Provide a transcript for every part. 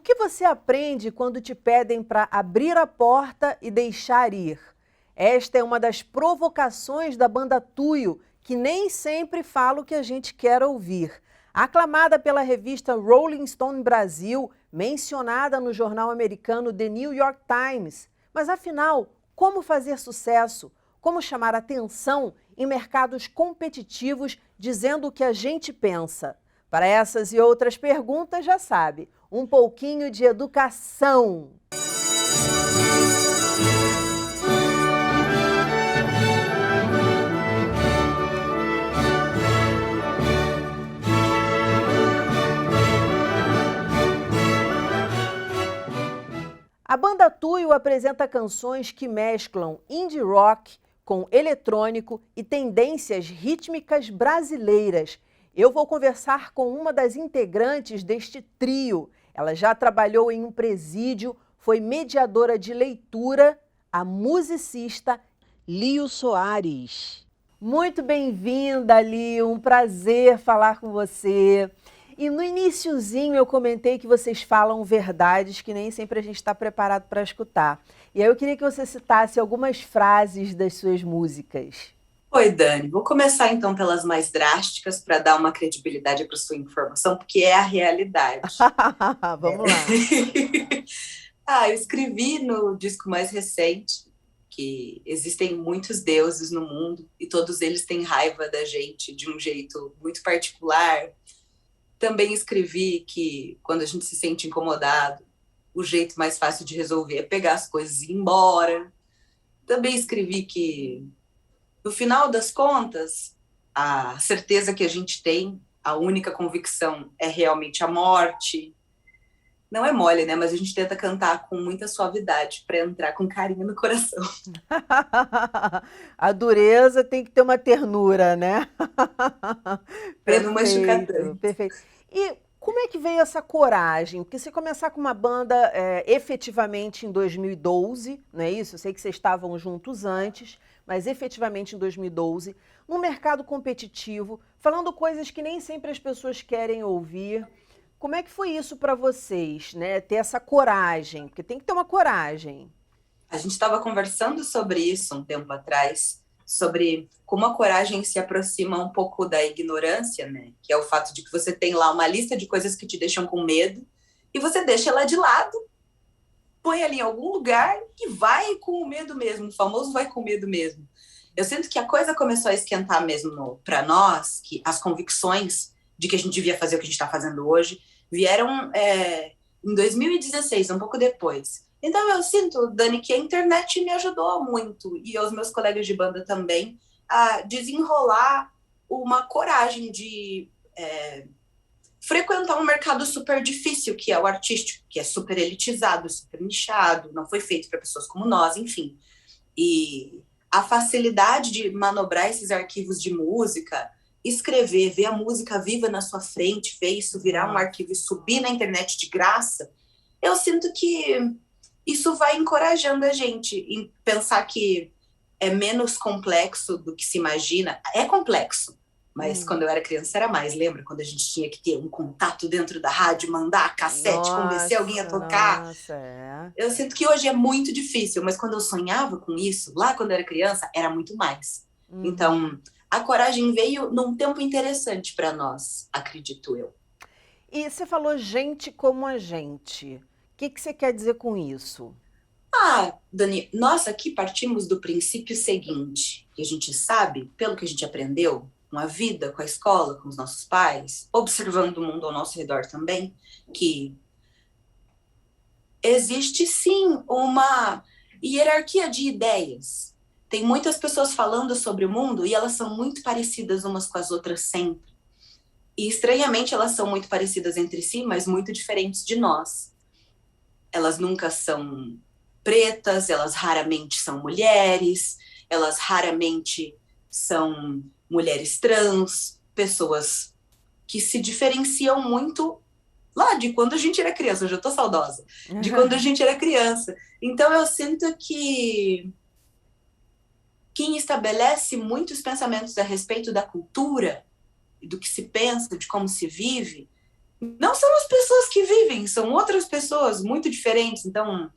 O que você aprende quando te pedem para abrir a porta e deixar ir? Esta é uma das provocações da banda Tuyo, que nem sempre fala o que a gente quer ouvir. Aclamada pela revista Rolling Stone Brasil, mencionada no jornal americano The New York Times. Mas afinal, como fazer sucesso? Como chamar atenção em mercados competitivos dizendo o que a gente pensa? Para essas e outras perguntas, já sabe, um pouquinho de educação. A banda Tuyo apresenta canções que mesclam indie rock com eletrônico e tendências rítmicas brasileiras. Eu vou conversar com uma das integrantes deste trio. Ela já trabalhou em um presídio, foi mediadora de leitura, a musicista Lio Soares. Muito bem-vinda, Lio, um prazer falar com você. E no iniciozinho eu comentei que vocês falam verdades que nem sempre a gente está preparado para escutar. E aí eu queria que você citasse algumas frases das suas músicas. Oi, Dani. Vou começar então pelas mais drásticas para dar uma credibilidade para sua informação, porque é a realidade. Vamos lá. Eu escrevi no disco mais recente que existem muitos deuses no mundo e todos eles têm raiva da gente de um jeito muito particular. Também escrevi que quando a gente se sente incomodado, o jeito mais fácil de resolver é pegar as coisas e ir embora. Também escrevi que, no final das contas, a certeza que a gente tem, a única convicção é realmente a morte. Não é mole, né? Mas a gente tenta cantar com muita suavidade para entrar com carinho no coração. A dureza tem que ter uma ternura, né? Para não machucar Perfeito, tanto. perfeito. E como é que veio essa coragem? Porque você começar com uma banda efetivamente em 2012, não é isso? Eu sei que vocês estavam juntos antes, mas efetivamente em 2012, num mercado competitivo, falando coisas que nem sempre as pessoas querem ouvir. Como é que foi isso para vocês, né? Ter essa coragem, porque tem que ter uma coragem. A gente estava conversando sobre isso um tempo atrás, sobre como a coragem se aproxima um pouco da ignorância, né? Que é o fato de que você tem lá uma lista de coisas que te deixam com medo e você deixa ela de lado, põe ali em algum lugar e vai com o medo mesmo, o famoso vai com medo mesmo. Eu sinto que a coisa começou a esquentar mesmo para nós, que as convicções de que a gente devia fazer o que a gente está fazendo hoje vieram em 2016, um pouco depois. Então eu sinto, Dani, que a internet me ajudou muito, e os meus colegas de banda também, a desenrolar uma coragem de frequentar um mercado super difícil, que é o artístico, que é super elitizado, super nichado, não foi feito para pessoas como nós, enfim. E a facilidade de manobrar esses arquivos de música, escrever, ver a música viva na sua frente, ver isso virar um arquivo e subir na internet de graça, eu sinto que isso vai encorajando a gente em pensar que é menos complexo do que se imagina. É complexo, mas quando eu era criança era mais. Lembra quando a gente tinha que ter um contato dentro da rádio, mandar cassete, convencer alguém a tocar? Nossa, é. Eu sinto que hoje é muito difícil, mas quando eu sonhava com isso, lá quando eu era criança, era muito mais. Então, a coragem veio num tempo interessante para nós, acredito eu. E você falou gente como a gente. O que você quer dizer com isso? Dani, nós aqui partimos do princípio seguinte, que a gente sabe, pelo que a gente aprendeu, com a vida, com a escola, com os nossos pais, observando o mundo ao nosso redor também, que existe sim uma hierarquia de ideias. Tem muitas pessoas falando sobre o mundo e elas são muito parecidas umas com as outras sempre. E estranhamente elas são muito parecidas entre si, mas muito diferentes de nós. Elas nunca são pretas, elas raramente são mulheres, elas raramente são mulheres trans, pessoas que se diferenciam muito lá de quando a gente era criança. Eu já tô saudosa, de quando a gente era criança. Então eu sinto que quem estabelece muitos pensamentos a respeito da cultura, do que se pensa, de como se vive, não são as pessoas que vivem, são outras pessoas muito diferentes. Então,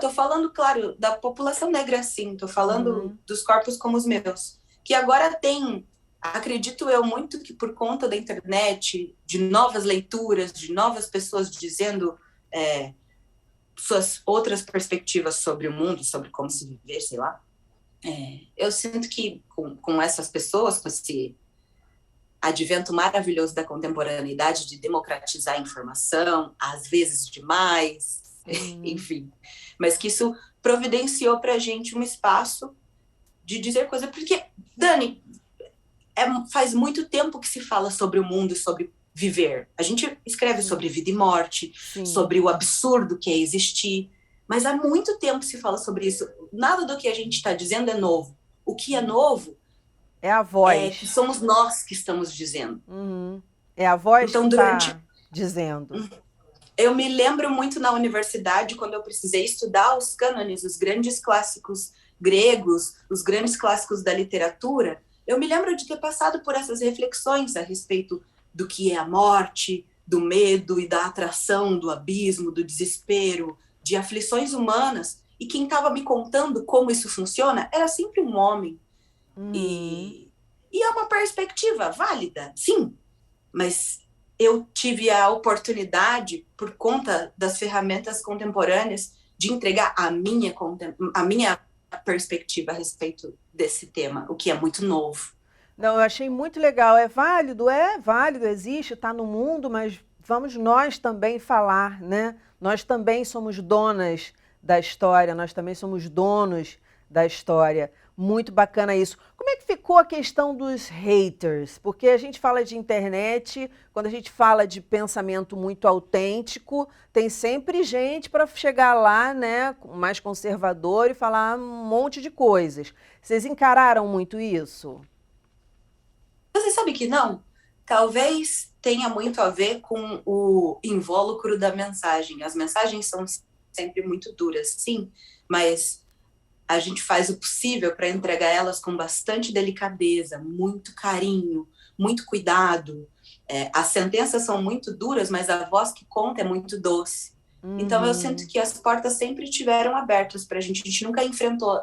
tô falando, claro, da população negra, sim, tô falando dos corpos como os meus, que agora tem, acredito eu, muito que por conta da internet, de novas leituras, de novas pessoas dizendo suas outras perspectivas sobre o mundo, sobre como se viver, sei lá. Eu sinto que com essas pessoas, com esse advento maravilhoso da contemporaneidade, de democratizar a informação, às vezes demais, enfim, mas que isso providenciou para a gente um espaço de dizer coisa, porque, Dani, faz muito tempo que se fala sobre o mundo, sobre viver. A gente escreve sobre vida e morte, sobre o absurdo que é existir, mas há muito tempo se fala sobre isso. Nada do que a gente está dizendo é novo. O que é novo é a voz. É que somos nós que estamos dizendo. É a voz então, que está dizendo. Eu me lembro muito na universidade, quando eu precisei estudar os cânones, os grandes clássicos gregos, os grandes clássicos da literatura, eu me lembro de ter passado por essas reflexões a respeito do que é a morte, do medo e da atração, do abismo, do desespero, de aflições humanas, e quem estava me contando como isso funciona era sempre um homem. E é uma perspectiva válida, sim, mas eu tive a oportunidade, por conta das ferramentas contemporâneas, de entregar a minha perspectiva a respeito desse tema, o que é muito novo. Não, eu achei muito legal. É válido, existe, está no mundo, mas vamos nós também falar, né? Nós também somos donas da história, nós também somos donos da história. Muito bacana isso. Como é que ficou a questão dos haters? Porque a gente fala de internet, quando a gente fala de pensamento muito autêntico, tem sempre gente para chegar lá, né, mais conservador e falar um monte de coisas. Vocês encararam muito isso? Você sabe que não? Talvez tenha muito a ver com o invólucro da mensagem. As mensagens são sempre muito duras, sim, mas a gente faz o possível para entregar elas com bastante delicadeza, muito carinho, muito cuidado. As sentenças são muito duras, mas a voz que conta é muito doce. Então eu sinto que as portas sempre estiveram abertas para a gente. A gente nunca enfrentou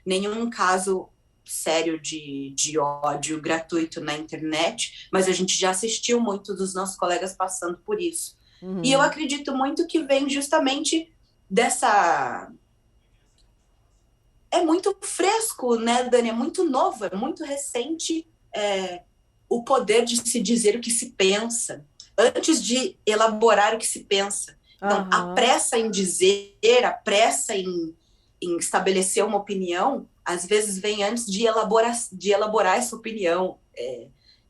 nenhum caso sério de ódio gratuito na internet, mas a gente já assistiu muito dos nossos colegas passando por isso. E eu acredito muito que vem justamente dessa... É muito fresco, né, Dani? É muito novo, é muito recente o poder de se dizer o que se pensa, antes de elaborar o que se pensa. Então, a pressa em dizer, a pressa em estabelecer uma opinião, às vezes vem antes de elaborar essa opinião.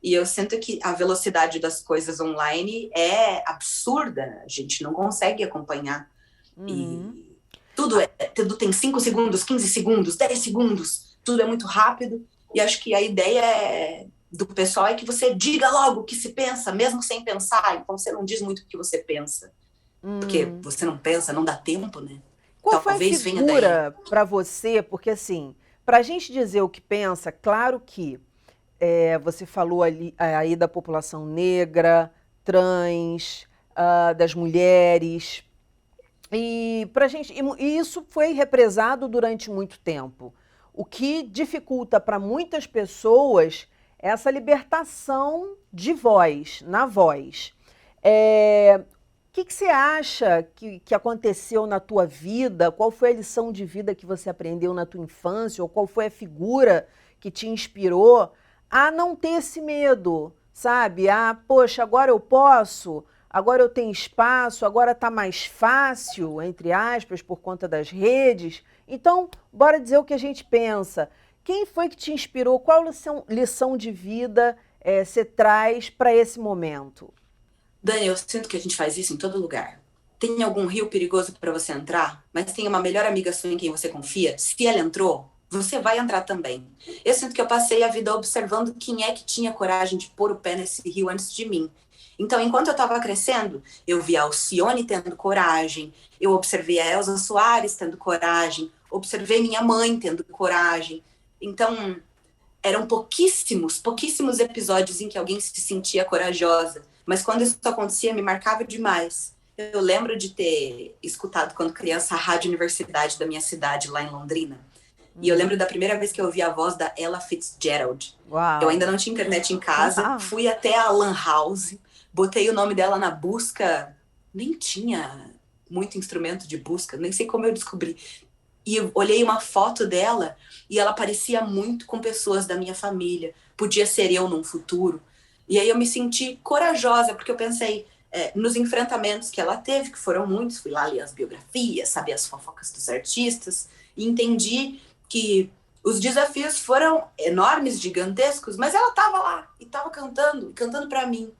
E eu sinto que a velocidade das coisas online é absurda, a gente não consegue acompanhar. E tudo tem 5 segundos, 15 segundos, 10 segundos, tudo é muito rápido, e acho que a ideia do pessoal é que você diga logo o que se pensa, mesmo sem pensar, então você não diz muito o que você pensa, porque você não pensa, não dá tempo, né? Qual foi a figura para você, porque assim, para a gente dizer o que pensa, claro que você falou aí da população negra, trans, das mulheres, e pra gente, e isso foi represado durante muito tempo. O que dificulta para muitas pessoas essa libertação de voz, na voz. O que você acha que aconteceu na tua vida? Qual foi a lição de vida que você aprendeu na tua infância? Ou qual foi a figura que te inspirou a não ter esse medo, sabe? Poxa, agora eu posso... Agora eu tenho espaço, agora está mais fácil, entre aspas, por conta das redes. Então, bora dizer o que a gente pensa. Quem foi que te inspirou? Qual lição de vida você traz para esse momento? Dani, eu sinto que a gente faz isso em todo lugar. Tem algum rio perigoso para você entrar, mas tem uma melhor amiga sua em quem você confia? Se ela entrou, você vai entrar também. Eu sinto que eu passei a vida observando quem é que tinha coragem de pôr o pé nesse rio antes de mim. Então, enquanto eu estava crescendo, eu vi a Alcione tendo coragem, eu observei a Elza Soares tendo coragem, observei minha mãe tendo coragem. Então, eram pouquíssimos episódios em que alguém se sentia corajosa. Mas quando isso acontecia, me marcava demais. Eu lembro de ter escutado, quando criança, a Rádio Universidade da minha cidade, lá em Londrina. E eu lembro da primeira vez que eu ouvi a voz da Ella Fitzgerald. Eu ainda Uau! não tinha internet em casa, Uau! fui até a Lan House, botei o nome dela na busca, nem tinha muito instrumento de busca, nem sei como eu descobri. E eu olhei uma foto dela e ela parecia muito com pessoas da minha família. Podia ser eu num futuro. E aí eu me senti corajosa, porque eu pensei nos enfrentamentos que ela teve, que foram muitos. Fui lá ler as biografias, saber as fofocas dos artistas, e entendi que os desafios foram enormes, gigantescos, mas ela estava lá e estava cantando, cantando para mim.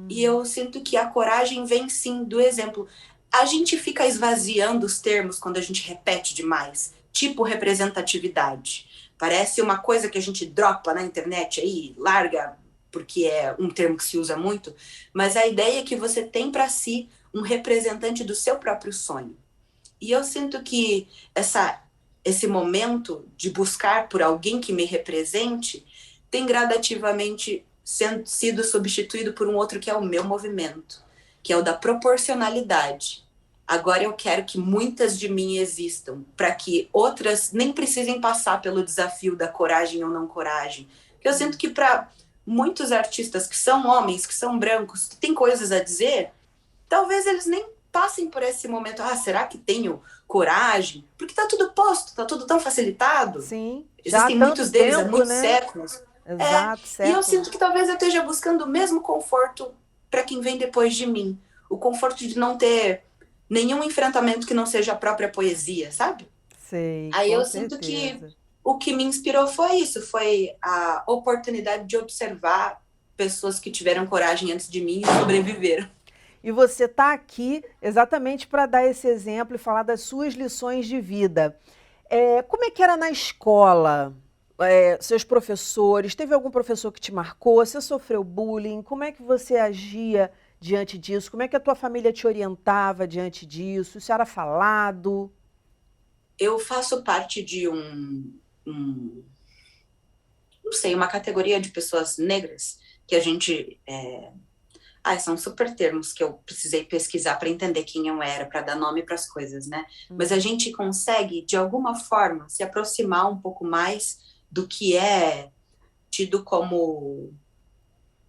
E eu sinto que a coragem vem sim do exemplo. A gente fica esvaziando os termos quando a gente repete demais, tipo representatividade. Parece uma coisa que a gente dropa na internet aí, larga, porque é um termo que se usa muito, mas a ideia é que você tem para si um representante do seu próprio sonho. E eu sinto que esse momento de buscar por alguém que me represente tem gradativamente sido substituído por um outro que é o meu movimento, que é o da proporcionalidade. Agora eu quero que muitas de mim existam, para que outras nem precisem passar pelo desafio da coragem ou não coragem. Porque eu sinto que para muitos artistas que são homens, que são brancos, que têm coisas a dizer, talvez eles nem passem por esse momento. Ah, será que tenho coragem? Porque tá tudo posto, tá tudo tão facilitado. Sim, já há Existem muitos tanto deles há tempo, muitos né? séculos. Exato, E eu séculos. sinto que talvez eu esteja buscando o mesmo conforto para quem vem depois de mim. O conforto de não ter nenhum enfrentamento que não seja a própria poesia, sabe? Sei, Aí com eu sinto que certeza. o que me inspirou foi isso, foi a oportunidade de observar pessoas que tiveram coragem antes de mim e sobreviveram. E você está aqui exatamente para dar esse exemplo e falar das suas lições de vida. Como é que era na escola? Seus professores? Teve algum professor que te marcou? Você sofreu bullying? Como é que você agia diante disso? Como é que a tua família te orientava diante disso? Isso era falado? Eu faço parte de não sei, uma categoria de pessoas negras que a gente são super termos que eu precisei pesquisar para entender quem eu era, para dar nome para as coisas, né? Mas a gente consegue, de alguma forma, se aproximar um pouco mais do que é tido como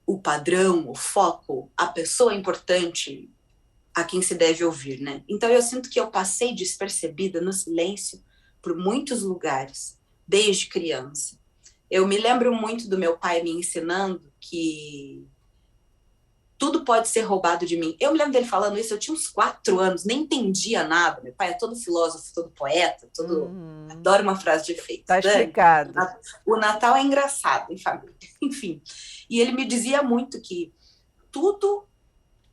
o padrão, o foco, a pessoa importante a quem se deve ouvir, né? Então eu sinto que eu passei despercebida no silêncio por muitos lugares, desde criança. Eu me lembro muito do meu pai me ensinando que tudo pode ser roubado de mim. Eu me lembro dele falando isso, eu tinha uns 4 anos, nem entendia nada. Meu pai é todo filósofo, todo poeta, todo... Adoro uma frase de efeito. Tá Dani, explicado. o Natal é engraçado em família. Enfim. E ele me dizia muito que tudo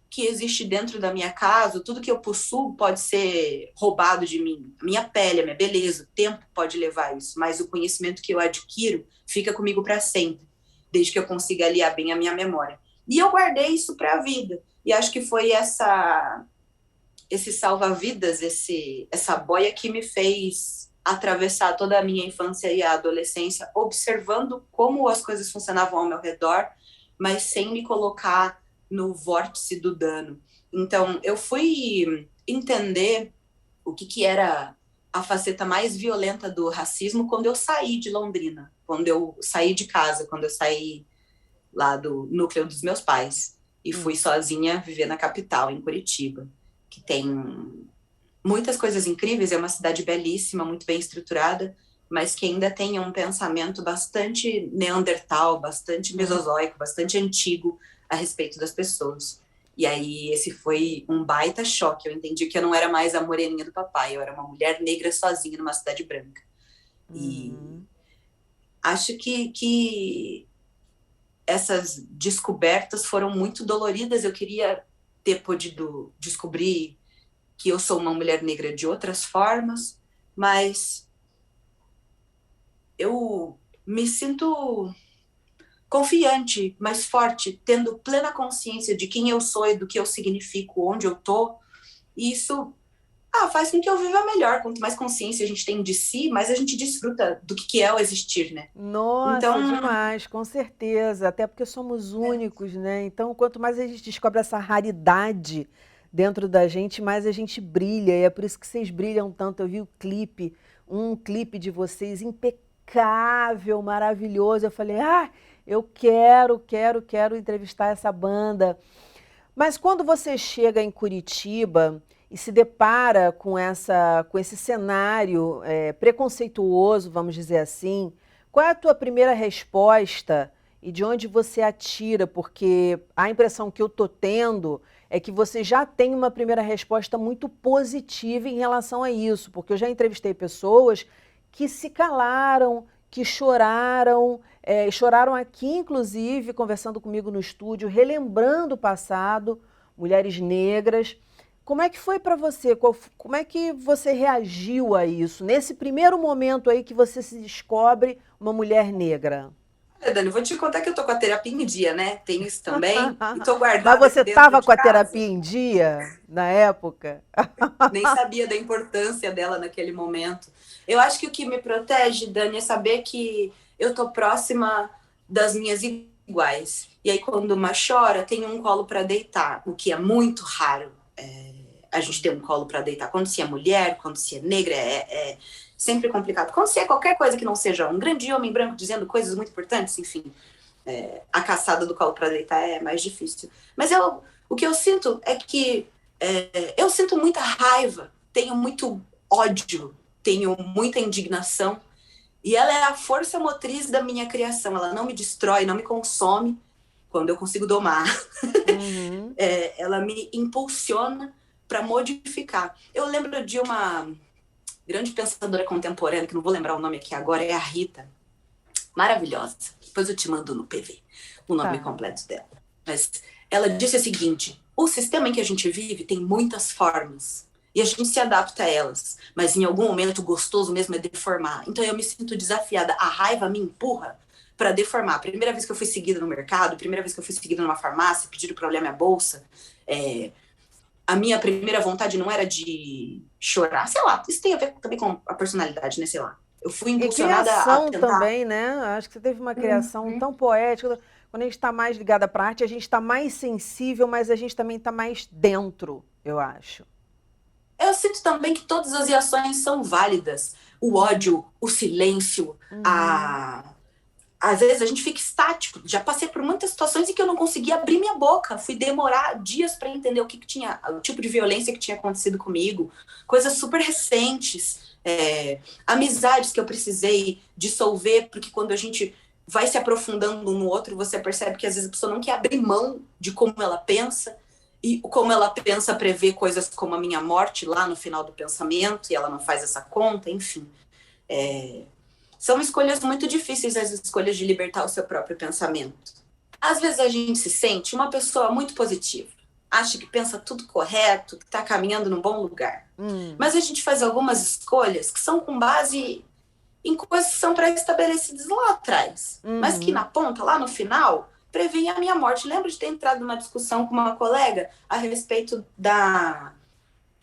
que existe dentro da minha casa, tudo que eu possuo pode ser roubado de mim. A minha pele, a minha beleza, o tempo pode levar isso, mas o conhecimento que eu adquiro fica comigo para sempre, desde que eu consiga aliar bem a minha memória. E eu guardei isso para a vida. E acho que foi esse salva-vidas, essa boia que me fez atravessar toda a minha infância e a adolescência, observando como as coisas funcionavam ao meu redor, mas sem me colocar no vórtice do dano. Então, eu fui entender o que era a faceta mais violenta do racismo quando eu saí de Londrina, quando eu saí de casa, quando eu saí lá do núcleo dos meus pais e fui sozinha viver na capital, em Curitiba, que tem muitas coisas incríveis, é uma cidade belíssima, muito bem estruturada, mas que ainda tem um pensamento bastante neandertal, bastante mesozoico, bastante antigo a respeito das pessoas. E aí esse foi um baita choque, eu entendi que eu não era mais a moreninha do papai, eu era uma mulher negra sozinha numa cidade branca. E acho que essas descobertas foram muito doloridas, eu queria ter podido descobrir que eu sou uma mulher negra de outras formas, mas eu me sinto confiante, mais forte, tendo plena consciência de quem eu sou e do que eu significo, onde eu tô. E isso faz com que eu viva melhor. Quanto mais consciência a gente tem de si, mais a gente desfruta do que é o existir, né? Então, Nossa, demais, com certeza. Até porque somos únicos, né? Então, quanto mais a gente descobre essa raridade dentro da gente, mais a gente brilha. E é por isso que vocês brilham tanto. Eu vi o clipe, um clipe de vocês impecável, maravilhoso. Eu falei, eu quero entrevistar essa banda. Mas quando você chega em Curitiba e se depara com esse cenário preconceituoso, vamos dizer assim, qual é a tua primeira resposta e de onde você atira? Porque a impressão que eu estou tendo é que você já tem uma primeira resposta muito positiva em relação a isso, porque eu já entrevistei pessoas que se calaram, que choraram, choraram aqui, inclusive, conversando comigo no estúdio, relembrando o passado, mulheres negras. Como é que foi para você? Como é que você reagiu a isso, nesse primeiro momento aí que você se descobre uma mulher negra? olha, Dani, vou te contar que eu tô com a terapia em dia, né? Tem isso também. E tô Mas guardada você aqui dentro estava de com a casa. terapia em dia na época? Nem sabia da importância dela naquele momento. Eu acho que o que me protege, Dani, é saber que eu tô próxima das minhas iguais. E aí, quando uma chora, tem um colo para deitar, o que é muito raro. A gente ter um colo para deitar. Quando se é mulher, quando se é negra, é sempre complicado. Quando se é qualquer coisa que não seja um grande homem branco dizendo coisas muito importantes, enfim, a caçada do colo para deitar é mais difícil. Mas o que eu sinto é que eu sinto muita raiva, tenho muito ódio, tenho muita indignação, e ela é a força motriz da minha criação. Ela não me destrói, não me consome quando eu consigo domar. Uhum. Ela me impulsiona para modificar. Eu lembro de uma grande pensadora contemporânea, que não vou lembrar o nome aqui agora, é a Rita, maravilhosa. Depois eu te mando no PV o nome Tá. completo dela. Mas ela disse o seguinte: o sistema em que a gente vive tem muitas formas e a gente se adapta a elas, mas em algum momento o gostoso mesmo é deformar. Então eu me sinto desafiada, a raiva me empurra para deformar. A primeira vez que eu fui seguida no mercado, a primeira vez que eu fui seguida numa farmácia, pediram para olhar minha bolsa, a minha primeira vontade não era de chorar, sei lá, isso tem a ver também com a personalidade, né, sei lá. Eu fui E impulsionada a criação tentar. também, né? Acho que você teve uma criação tão poética. Quando a gente está mais ligada para a arte, a gente está mais sensível, mas a gente também está mais dentro, eu acho. Eu sinto também que todas as reações são válidas. O ódio, o silêncio, Uhum. às vezes a gente fica estático. Já passei por muitas situações em que eu não conseguia abrir minha boca. Fui demorar dias para entender que tinha, o tipo de violência que tinha acontecido comigo. Coisas super recentes. Amizades que eu precisei dissolver, porque quando a gente vai se aprofundando um no outro, você percebe que às vezes a pessoa não quer abrir mão de como ela pensa. E como ela pensa prever coisas como a minha morte lá no final do pensamento, e ela não faz essa conta, enfim. São escolhas muito difíceis, as escolhas de libertar o seu próprio pensamento. Às vezes a gente se sente uma pessoa muito positiva, acha que pensa tudo correto, que está caminhando num bom lugar. Mas a gente faz algumas escolhas que são com base em coisas que são pré-estabelecidas lá atrás, mas que na ponta, lá no final, prevêem a minha morte. Lembro de ter entrado numa discussão com uma colega a respeito da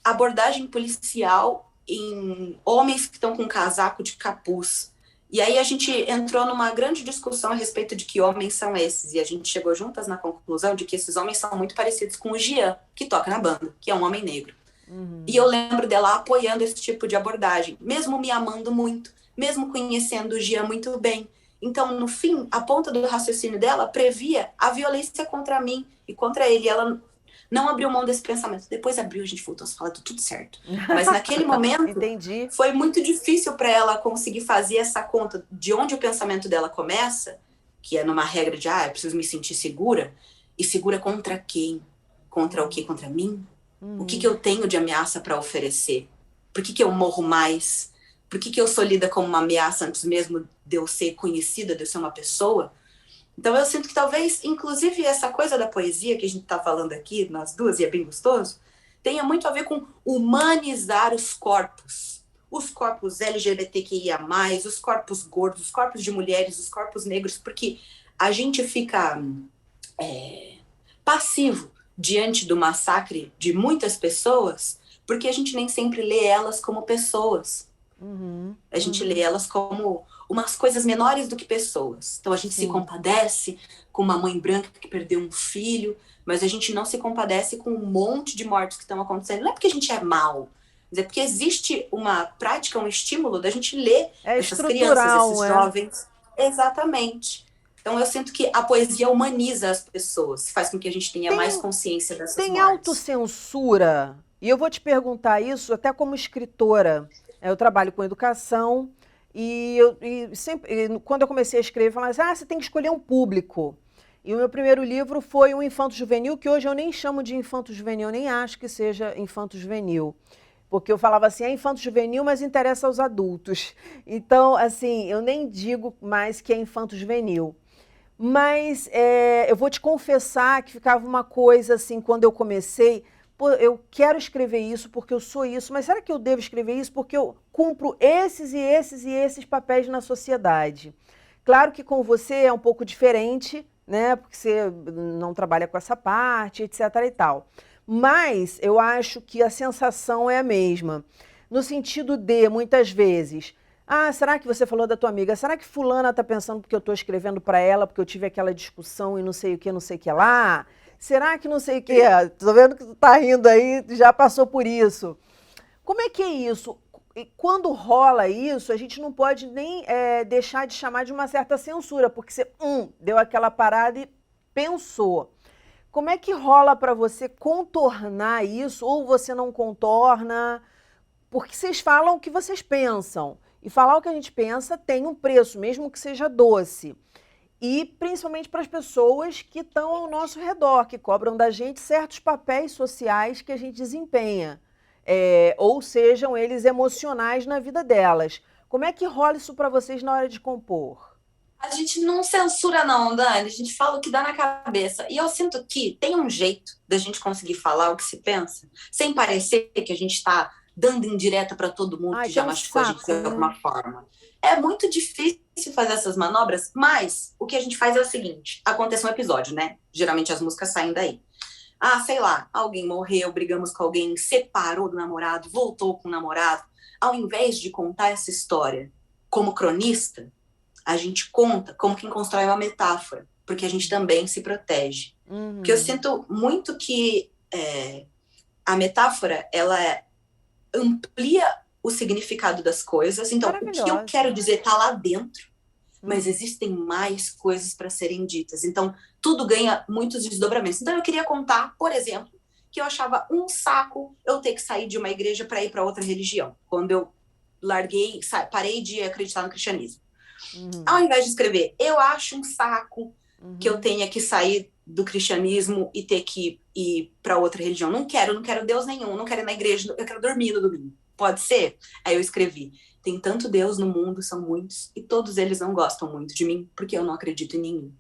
abordagem policial em homens que estão com casaco de capuz. E aí a gente entrou numa grande discussão a respeito de que homens são esses. E a gente chegou juntas na conclusão de que esses homens são muito parecidos com o Gian, que toca na banda, que é um homem negro. E eu lembro dela apoiando esse tipo de abordagem, mesmo me amando muito, mesmo conhecendo o Gian muito bem. Então, no fim, a ponta do raciocínio dela previa a violência contra mim e contra ele. Ela não abriu mão desse pensamento. Depois abriu, a gente voltou a falar, tudo certo. Mas naquele momento, Entendi. foi muito difícil para ela conseguir fazer essa conta de onde o pensamento dela começa, que é numa regra de, eu preciso me sentir segura. E segura contra quem? Contra o quê? Contra mim? O que eu tenho de ameaça para oferecer? Por que eu morro mais? Por que eu sou lida como uma ameaça antes mesmo de eu ser conhecida, de eu ser uma pessoa? Então eu sinto que talvez, inclusive, essa coisa da poesia que a gente está falando aqui, nós duas, e é bem gostoso, tenha muito a ver com humanizar os corpos. Os corpos LGBTQIA+, os corpos gordos, os corpos de mulheres, os corpos negros, porque a gente fica passivo diante do massacre de muitas pessoas porque a gente nem sempre lê elas como pessoas. Uhum, A gente lê elas como umas coisas menores do que pessoas. Então a gente se sim. compadece com uma mãe branca que perdeu um filho, mas a gente não se compadece com um monte de mortes que estão acontecendo. Não é porque a gente é mal, mas é porque existe uma prática, um estímulo da gente ler É essas crianças, estrutural, esses é. jovens. Exatamente. Então eu sinto que a poesia humaniza as pessoas, faz com que a gente tenha mais Tem, consciência dessas tem mortes. autocensura, e eu vou te perguntar isso até como escritora. Eu trabalho com educação e sempre, quando eu comecei a escrever, falavam assim, você tem que escolher um público. E o meu primeiro livro foi um infanto-juvenil, que hoje eu nem chamo de infanto-juvenil, nem acho que seja infanto-juvenil. Porque eu falava assim, é infanto-juvenil, mas interessa aos adultos. Então, assim, eu nem digo mais que é infanto-juvenil. Mas eu vou te confessar que ficava uma coisa assim, quando eu comecei, pô, eu quero escrever isso porque eu sou isso, mas será que eu devo escrever isso porque eu cumpro esses e esses e esses papéis na sociedade? Claro que com você é um pouco diferente, né? Porque você não trabalha com essa parte, etc e tal. Mas eu acho que a sensação é a mesma. No sentido de, muitas vezes, será que você falou da tua amiga? Será que fulana está pensando porque eu estou escrevendo para ela, porque eu tive aquela discussão e não sei o que, não sei o que lá? Será que não sei o que? Tô vendo que tu tá rindo aí, já passou por isso. Como é que é isso? E quando rola isso, a gente não pode nem deixar de chamar de uma certa censura, porque você deu aquela parada e pensou. Como é que rola para você contornar isso, ou você não contorna? Porque vocês falam o que vocês pensam. E falar o que a gente pensa tem um preço, mesmo que seja doce. E principalmente para as pessoas que estão ao nosso redor, que cobram da gente certos papéis sociais que a gente desempenha. Ou sejam eles emocionais na vida delas. Como é que rola isso para vocês na hora de compor? A gente não censura, não, Dani. A gente fala o que dá na cabeça. E eu sinto que tem um jeito da gente conseguir falar o que se pensa, sem parecer que a gente está dando indireta para todo mundo Ai, que que é já um machucou a gente de saco, né? alguma forma. É muito difícil fazer essas manobras, mas o que a gente faz é o seguinte: acontece um episódio, né? Geralmente as músicas saem daí. Sei lá, alguém morreu, brigamos com alguém, separou do namorado, voltou com o namorado. Ao invés de contar essa história como cronista, a gente conta como quem constrói uma metáfora, porque a gente também se protege. Porque eu Uhum. sinto muito que a metáfora, ela amplia o significado das coisas. Então, o que eu quero Maravilhosa. dizer está lá dentro, mas Uhum. existem mais coisas para serem ditas. Então, tudo ganha muitos desdobramentos. Então, eu queria contar, por exemplo, que eu achava um saco eu ter que sair de uma igreja para ir para outra religião. Quando eu parei de acreditar no cristianismo. Ao Uhum. invés de escrever, eu acho um saco que eu Uhum. tenha que sair do cristianismo e ter que ir para outra religião. Não quero Deus nenhum, não quero ir na igreja, eu quero dormir no domingo. Pode ser? Aí eu escrevi: tem tanto Deus no mundo, são muitos, e todos eles não gostam muito de mim, porque eu não acredito em nenhum.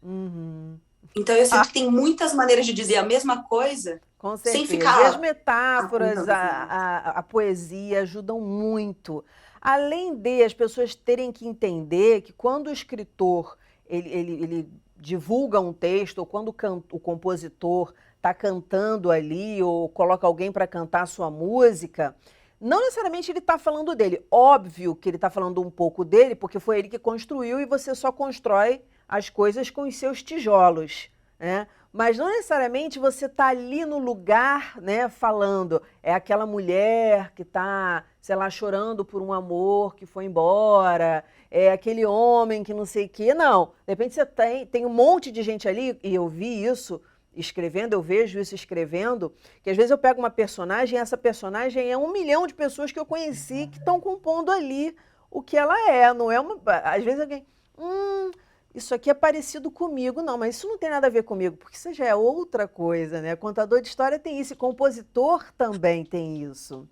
Uhum. Então eu sinto Ah, que tem muitas maneiras de dizer a mesma coisa com sem certeza. E as ficar metáforas, apontando o dedo. a poesia ajudam muito. Além de as pessoas terem que entender que quando o escritor ele divulga um texto, ou quando o compositor está cantando ali, ou coloca alguém para cantar a sua música, não necessariamente ele está falando dele. Óbvio que ele está falando um pouco dele, porque foi ele que construiu e você só constrói as coisas com os seus tijolos, né? Mas não necessariamente você está ali no lugar, né, falando. É aquela mulher que está, sei lá, chorando por um amor que foi embora. É aquele homem que não sei o quê. Não. De repente você tem um monte de gente ali, e eu vi isso escrevendo, eu vejo isso escrevendo, que às vezes eu pego uma personagem e essa personagem é 1 milhão de pessoas que eu conheci que estão compondo ali o que ela é. Não é uma. Às vezes alguém. Isso aqui é parecido comigo. Não, mas isso não tem nada a ver comigo, porque isso já é outra coisa, né? Contador de história tem isso, e compositor também tem isso.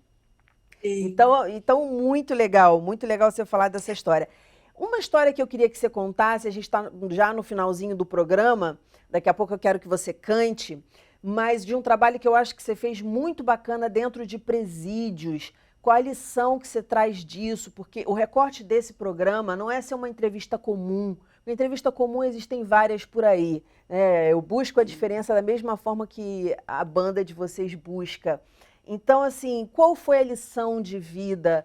Sim. Então muito legal você falar dessa história. Uma história que eu queria que você contasse, a gente está já no finalzinho do programa, daqui a pouco eu quero que você cante, mas de um trabalho que eu acho que você fez muito bacana dentro de presídios. Qual a lição que você traz disso? Porque o recorte desse programa não é ser uma entrevista comum. Uma entrevista comum existem várias por aí. Eu busco a diferença da mesma forma que a banda de vocês busca. Então, assim, qual foi a lição de vida,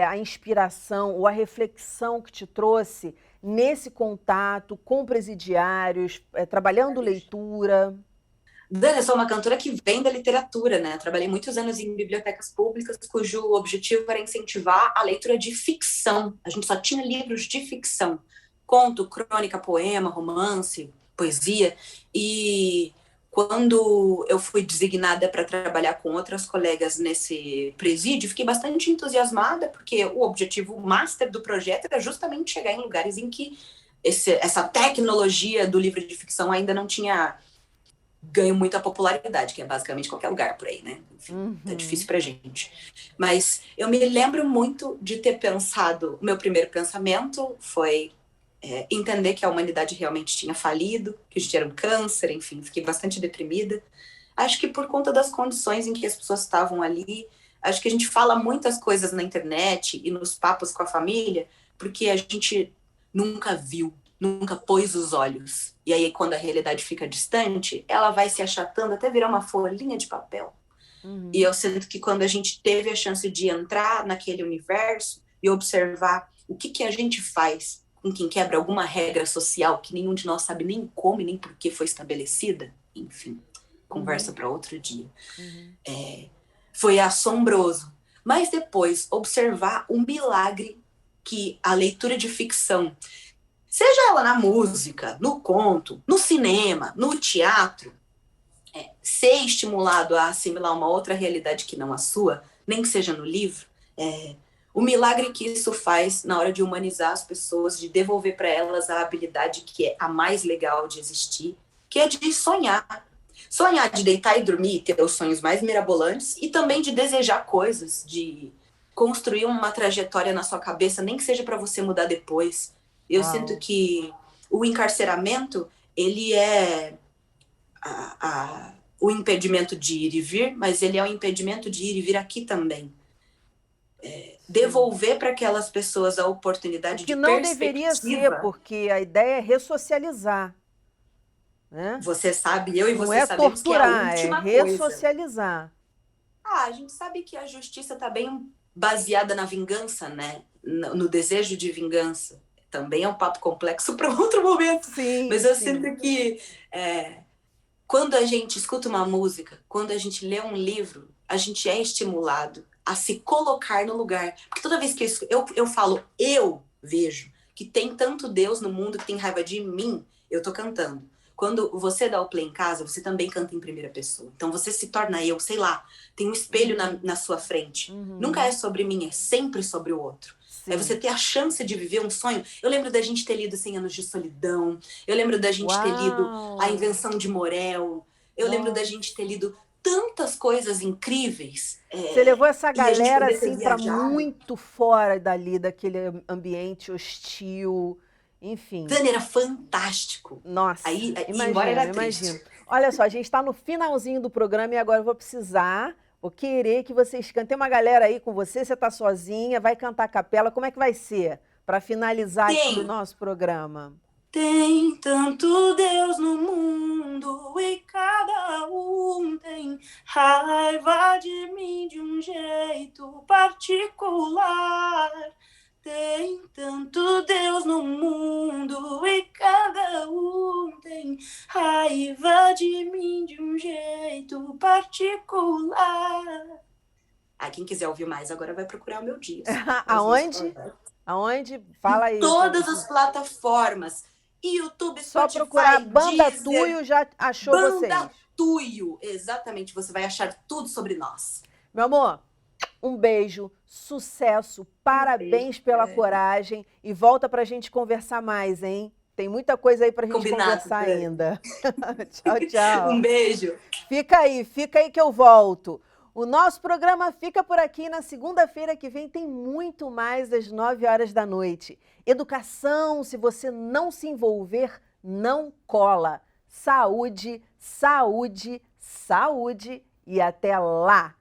a inspiração ou a reflexão que te trouxe nesse contato com presidiários, trabalhando leitura? Dani, eu sou uma cantora que vem da literatura, né? Trabalhei muitos anos em bibliotecas públicas, cujo objetivo era incentivar a leitura de ficção. A gente só tinha livros de ficção. Conto, crônica, poema, romance, poesia. E quando eu fui designada para trabalhar com outras colegas nesse presídio, fiquei bastante entusiasmada, porque o objetivo master do projeto era justamente chegar em lugares em que essa tecnologia do livro de ficção ainda não tinha ganho muita popularidade, que é basicamente qualquer lugar por aí, né? Enfim, tá difícil pra gente. Mas eu me lembro muito de ter pensado, o meu primeiro pensamento foi entender que a humanidade realmente tinha falido, que a gente era um câncer, enfim, fiquei bastante deprimida. Acho que por conta das condições em que as pessoas estavam ali, acho que a gente fala muitas coisas na internet e nos papos com a família, porque a gente nunca viu, nunca pôs os olhos. E aí, quando a realidade fica distante, ela vai se achatando até virar uma folhinha de papel. E eu sinto que quando a gente teve a chance de entrar naquele universo e observar o que a gente faz com quem quebra alguma regra social que nenhum de nós sabe nem como e nem por que foi estabelecida, enfim, conversa para outro dia. Foi assombroso. Mas depois, observar o milagre que a leitura de ficção, seja ela na música, no conto, no cinema, no teatro, ser estimulado a assimilar uma outra realidade que não a sua, nem que seja no livro, o milagre que isso faz na hora de humanizar as pessoas, de devolver para elas a habilidade que é a mais legal de existir, que é de sonhar. Sonhar, de deitar e dormir, ter os sonhos mais mirabolantes, e também de desejar coisas, de construir uma trajetória na sua cabeça, nem que seja para você mudar depois. Eu sinto que o encarceramento, ele é o impedimento de ir e vir, mas ele é o impedimento de ir e vir aqui também. Devolver para aquelas pessoas a oportunidade de perspectiva. Que não deveria ser, porque a ideia é ressocializar. Né? Você sabe, eu e não você sabemos torturar, que é a última ressocializar. A gente sabe que a justiça está bem baseada na vingança, né? No desejo de vingança. Também é um papo complexo para outro momento. Sim, mas eu sinto que quando a gente escuta uma música, quando a gente lê um livro, a gente é estimulado a se colocar no lugar. Porque toda vez que eu falo, eu vejo que tem tanto Deus no mundo que tem raiva de mim, eu tô cantando. Quando você dá o play em casa, você também canta em primeira pessoa. Então você se torna eu, sei lá, tem um espelho na sua frente. Nunca é sobre mim, é sempre sobre o outro. Sim. É você ter a chance de viver um sonho. Eu lembro da gente ter lido 100 Anos de Solidão. Eu lembro da gente ter lido A Invenção de Morel. Eu lembro da gente ter lido tantas coisas incríveis. Você levou essa galera assim para muito fora dali, daquele ambiente hostil, enfim. Dani, era fantástico. Nossa, imagino. Olha só, a gente está no finalzinho do programa e agora eu vou querer que vocês cantem. Tem uma galera aí com você está sozinha, vai cantar a capela. Como é que vai ser para finalizar aqui o nosso programa? Tem tanto Deus no mundo e cada um tem raiva de mim de um jeito particular. Tem tanto Deus no mundo e cada um tem raiva de mim de um jeito particular. Quem quiser ouvir mais agora vai procurar o meu disco. Aonde? Aonde? Fala aí. Em todas as plataformas. YouTube, Só Spotify, procurar Banda Deezer, Tuyo, já achou vocês. Banda Tuyo, exatamente, você vai achar tudo sobre nós. Meu amor, um beijo, sucesso, parabéns pela coragem e volta pra gente conversar mais, hein? Tem muita coisa aí pra gente conversar ainda. Tchau, tchau. Um beijo. Fica aí que eu volto. O nosso programa fica por aqui. Na segunda-feira que vem tem muito mais às 9 horas da noite. Educação, se você não se envolver, não cola. Saúde, saúde, saúde e até lá!